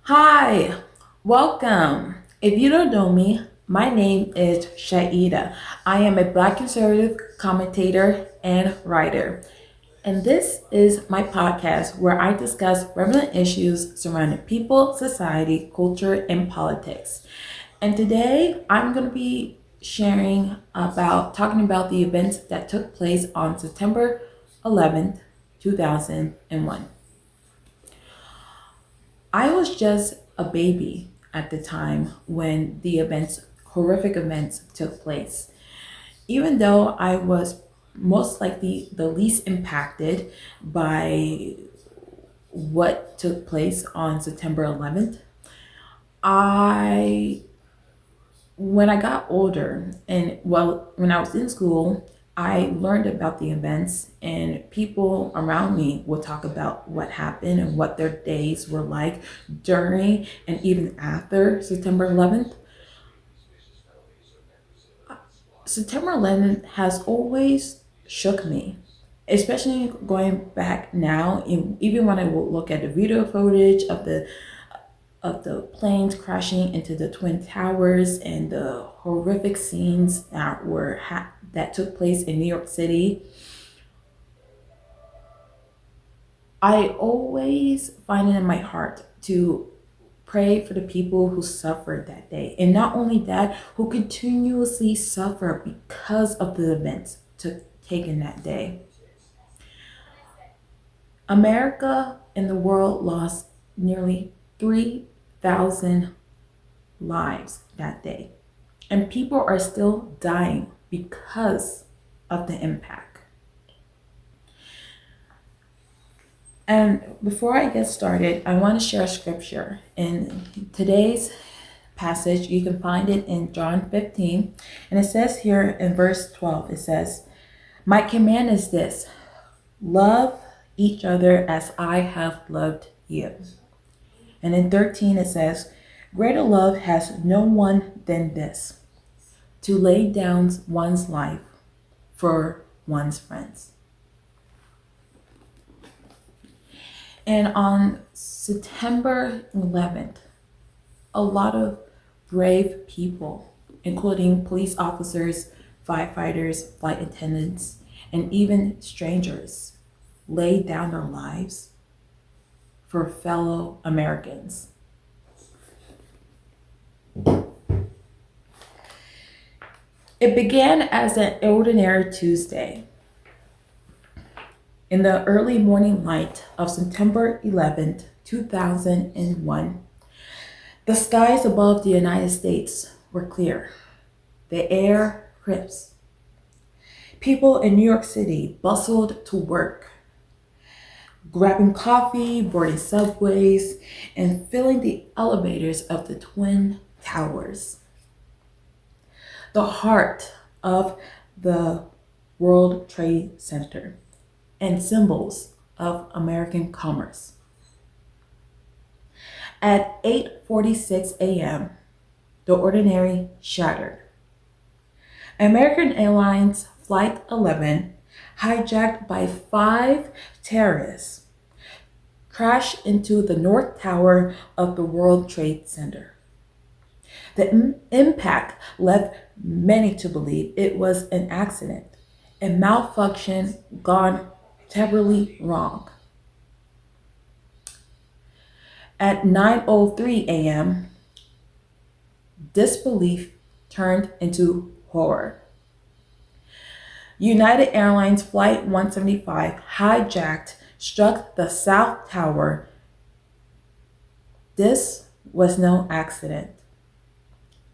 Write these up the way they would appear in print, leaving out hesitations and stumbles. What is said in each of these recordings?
Hi, welcome. If you don't know me, my name is Chaida. I am a Black conservative commentator and writer. And this is my podcast where I discuss relevant issues surrounding people, society, culture, and politics. And today I'm going to be talking about the events that took place on September 11th, 2001. I was just a baby at the time when horrific events took place. Even though I was most likely the least impacted by what took place on September 11th, I when I got older when I was in school, I learned about the events and people around me would talk about what happened and what their days were like during and even after September 11th. September 11th has always shook me, especially going back now, even when I will look at the video footage of the planes crashing into the twin towers and the horrific scenes that took place in New York City. I always find it in my heart to pray for the people who suffered that day, and not only that, who continuously suffer because of the events taken that day. America and the world lost nearly 3,000 lives that day. And people are still dying because of the impact. And before I get started, I want to share a scripture. In today's passage, you can find it in John 15. And it says here in verse 12, it says, "My command is this: love each other as I have loved you." And in 13, it says, "Greater love has no one than this, to lay down one's life for one's friends." And on September 11th, a lot of brave people, including police officers, firefighters, flight attendants, and even strangers, laid down their lives for fellow Americans. It began as an ordinary Tuesday. In the early morning light of September 11th, 2001, the skies above the United States were clear, the air crisp. People in New York City bustled to work, grabbing coffee, boarding subways, and filling the elevators of the Twin Towers, the heart of the World Trade Center and symbols of American commerce. At 8:46 a.m., the ordinary shattered. American Airlines Flight 11, hijacked by 5 terrorists, crashed into the North Tower of the World Trade Center. The impact led many to believe it was an accident, a malfunction gone terribly wrong. At 9:03 a.m., disbelief turned into horror. United Airlines Flight 175, hijacked, struck the South Tower. This was no accident.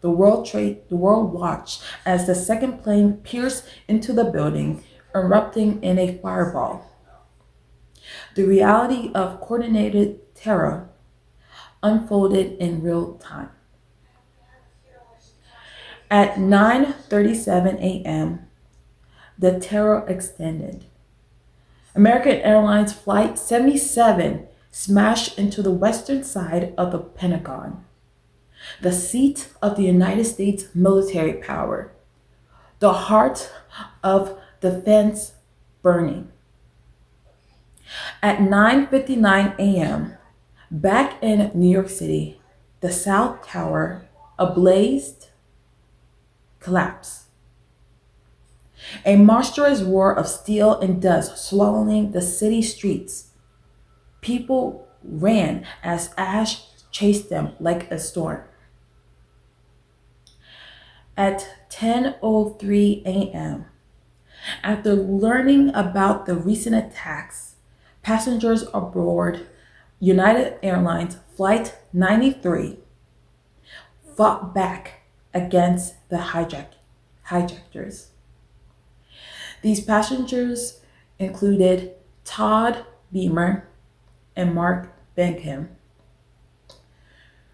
The world watched as the second plane pierced into the building, erupting in a fireball. The reality of coordinated terror unfolded in real time. At 9:37 a.m., the terror extended. American Airlines Flight 77 smashed into the western side of the Pentagon, the seat of the United States military power, the heart of defense burning. At 9:59 a.m., Back in New York City, the South Tower, ablazed, collapsed. A monstrous roar of steel and dust swallowing the city streets. People ran as ash chased them like a storm. At 10:03 a.m., after learning about the recent attacks, passengers aboard United Airlines Flight 93 fought back against the hijackers. These passengers included Todd Beamer and Mark Benham,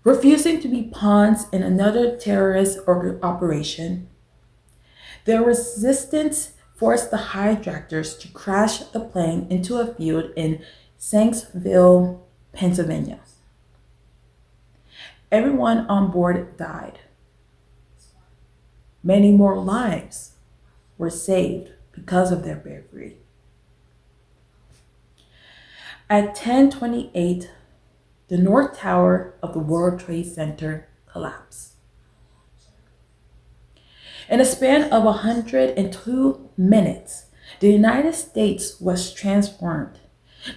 refusing to be pawns in another terrorist operation. Their resistance forced the hijackers to crash the plane into a field in Shanksville, Pennsylvania. Everyone on board died. Many more lives were saved because of their bravery. At 10:28, the North Tower of the World Trade Center collapsed. In a span of 102 minutes, the United States was transformed.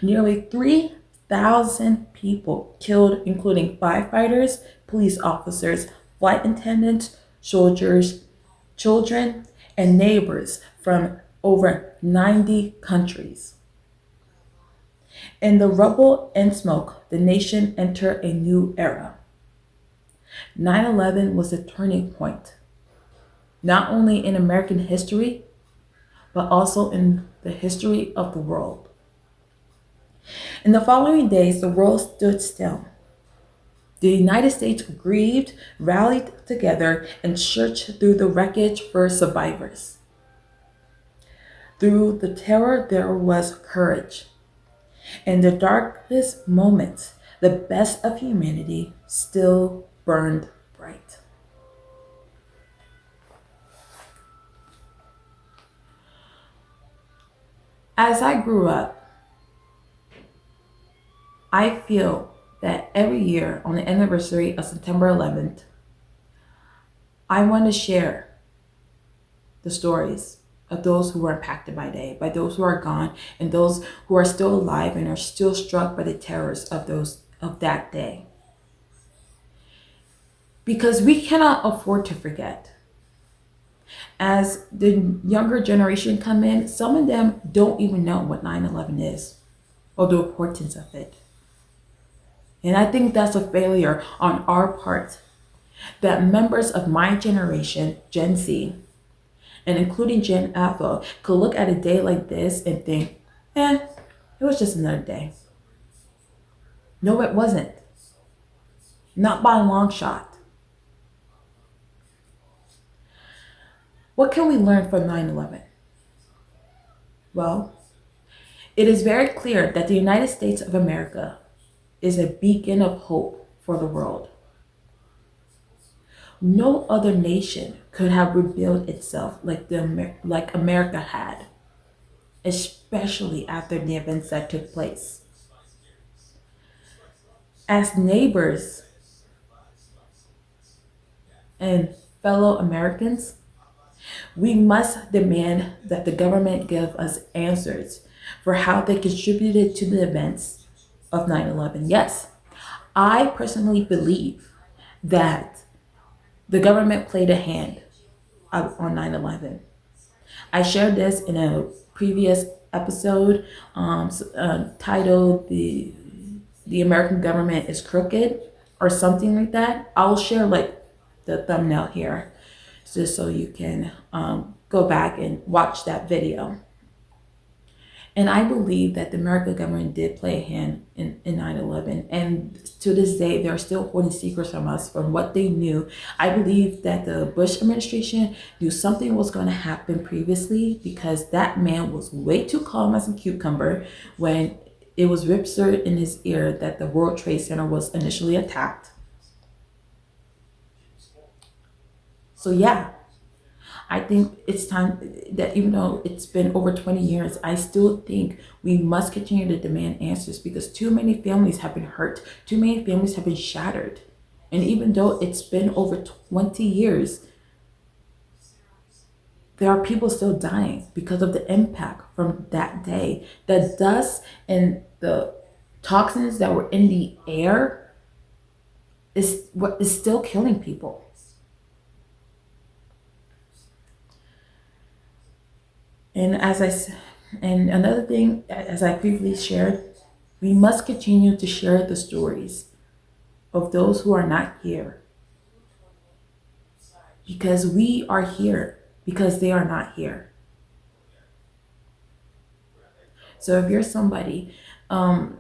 Nearly 3,000 people killed, including firefighters, police officers, flight attendants, soldiers, children, and neighbors from over 90 countries. In the rubble and smoke, the nation entered a new era. 9/11 was a turning point, not only in American history, but also in the history of the world. In the following days, the world stood still. The United States grieved, rallied together, and searched through the wreckage for survivors. Through the terror, there was courage. In the darkest moments, the best of humanity still burned bright. As I grew up, I feel that every year on the anniversary of September 11th, I want to share the stories of those who were impacted by those who are gone, and those who are still alive and are still struck by the terrors of that day. Because we cannot afford to forget. As the younger generation come in, some of them don't even know what 9/11 is or the importance of it. And I think that's a failure on our part, that members of my generation, Gen Z, and including Gen Alpha, could look at a day like this and think, it was just another day. No, it wasn't. Not by a long shot. What can we learn from 9/11? Well, it is very clear that the United States of America is a beacon of hope for the world. No other nation could have rebuilt itself like America had, especially after the events that took place. As neighbors and fellow Americans, we must demand that the government give us answers for how they contributed to the events of 9/11. Yes, I personally believe that the government played a hand on 9/11. I shared this in a previous episode titled the American Government is Crooked or something like that. I'll share like the thumbnail here just so you can go back and watch that video. And I believe that the American government did play a hand in 9/11. And to this day, they're still holding secrets from us from what they knew. I believe that the Bush administration knew something was going to happen previously, because that man was way too calm as a cucumber when it was whispered in his ear that the World Trade Center was initially attacked. So yeah, I think it's time that even though it's been over 20 years, I still think we must continue to demand answers because too many families have been hurt, too many families have been shattered. And even though it's been over 20 years, there are people still dying because of the impact from that day. The dust and the toxins that were in the air is what is still killing people. And and another thing, as I previously shared, we must continue to share the stories of those who are not here because we are here because they are not here. So if you're somebody that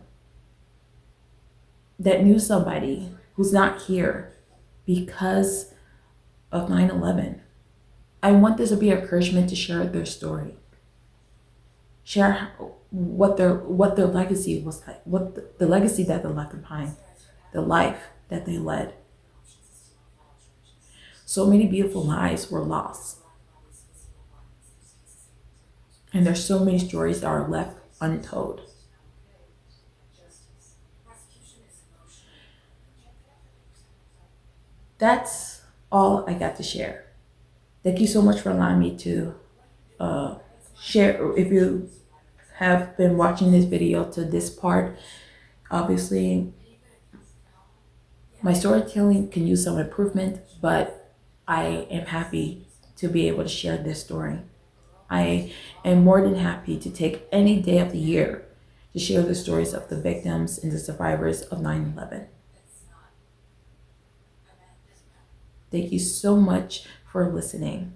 knew somebody who's not here because of 9/11, I want this to be an encouragement to share their story. Share what their legacy was like, what the legacy that they left behind, the life that they led. So many beautiful lives were lost. And there's so many stories that are left untold. That's all I got to share. Thank you so much for allowing me to share. If you have been watching this video to this part, obviously my storytelling can use some improvement, but I am happy to be able to share this story. I am more than happy to take any day of the year to share the stories of the victims and the survivors of 9/11. Thank you so much for listening,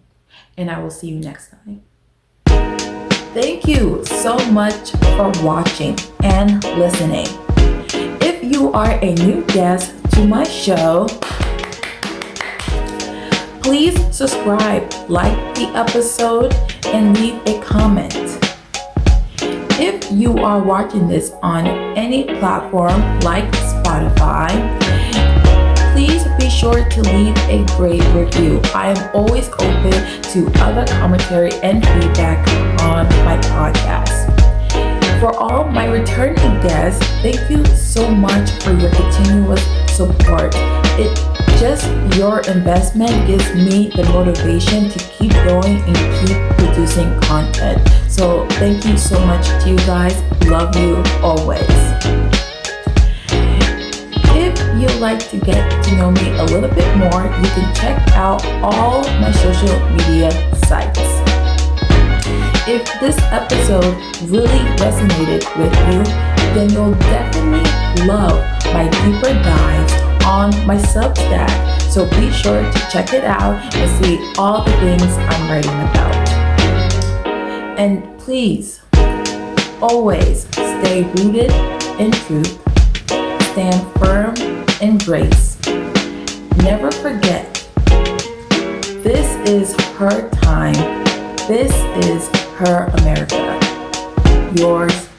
and I will see you next time. Thank you so much for watching and listening. If you are a new guest to my show, please subscribe, like the episode, and leave a comment. If you are watching this on any platform like Spotify, please be sure to leave a great review. I am always open to other commentary and feedback on my podcast. For all my returning guests, thank you so much for your continuous support. Just your investment gives me the motivation to keep going and keep producing content. So thank you so much to you guys. Love you always. If you'd like to get to know me a little bit more, you can check out all my social media sites. If this episode really resonated with you, then you'll definitely love my deeper dives on my Substack. So be sure to check it out and see all the things I'm writing about. And please, always stay rooted in truth, stand firm in grace. Never forget, this is her time. This is her America. Yours